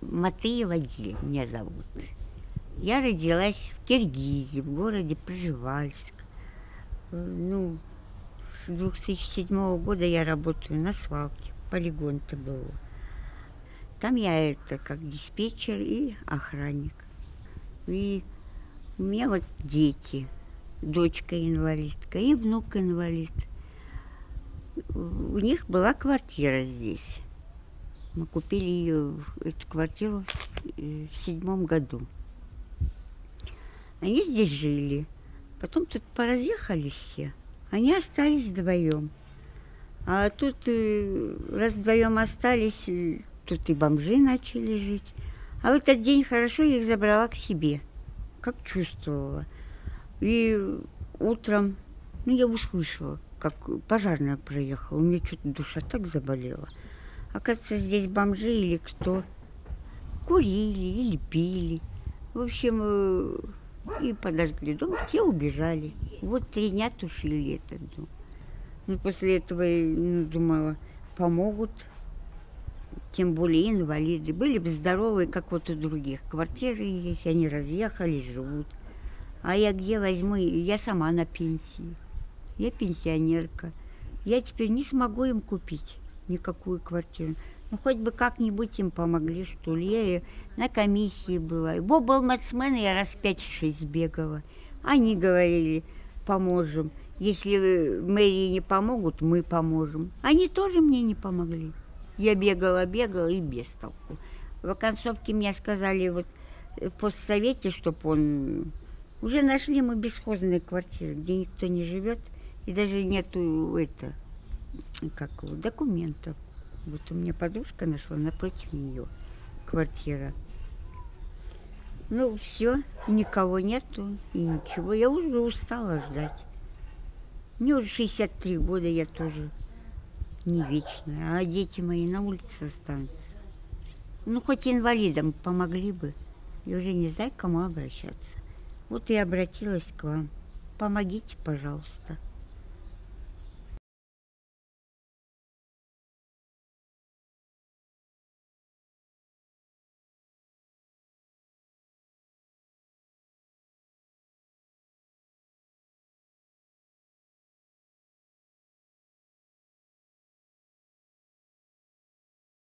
Матыева Диль меня зовут. Я родилась в Киргизии, в городе Пржевальск. Ну, с 2007 года я работаю на свалке, полигон ТБО. Там я как диспетчер и охранник. И у меня вот дети, дочка инвалидка и внук инвалид. У них была квартира здесь. Мы купили ее, эту квартиру, в 7 году. Они здесь жили. Потом тут поразъехались все. Они остались вдвоем. А тут, раз вдвоем остались, тут и бомжи начали жить. А в этот день хорошо я их забрала к себе, как чувствовала. И утром, я услышала, как пожарная проехала. У меня что-то душа так заболела. Оказывается, здесь бомжи или кто курили или пили. В общем, и подожгли дом, те убежали. Вот 3 дня тушили этот дом. После этого думала, помогут, тем более инвалиды. Были бы здоровые, как вот у других. Квартиры есть, они разъехались, живут. А я где возьму? Я сама на пенсии. Я пенсионерка. Я теперь не смогу им купить никакую квартиру. Хоть бы как-нибудь им помогли, что ли. Я и на комиссии была. И в облмацмен я раз 5-6 бегала. Они говорили, поможем. Если мэрии не помогут, мы поможем. Они тоже мне не помогли. Я бегала и без толку. В оконцовке мне сказали, вот в постсовете, чтобы он... Уже нашли мы бесхозные квартиры, где никто не живет, и даже нету документов. Вот у меня подружка нашла напротив нее квартира. Все, никого нету и ничего. Я уже устала ждать. Мне уже 63 года, я тоже не вечная, а дети мои на улице останутся. Хоть инвалидам помогли бы. Я уже не знаю, к кому обращаться. Вот и обратилась к вам. Помогите, пожалуйста.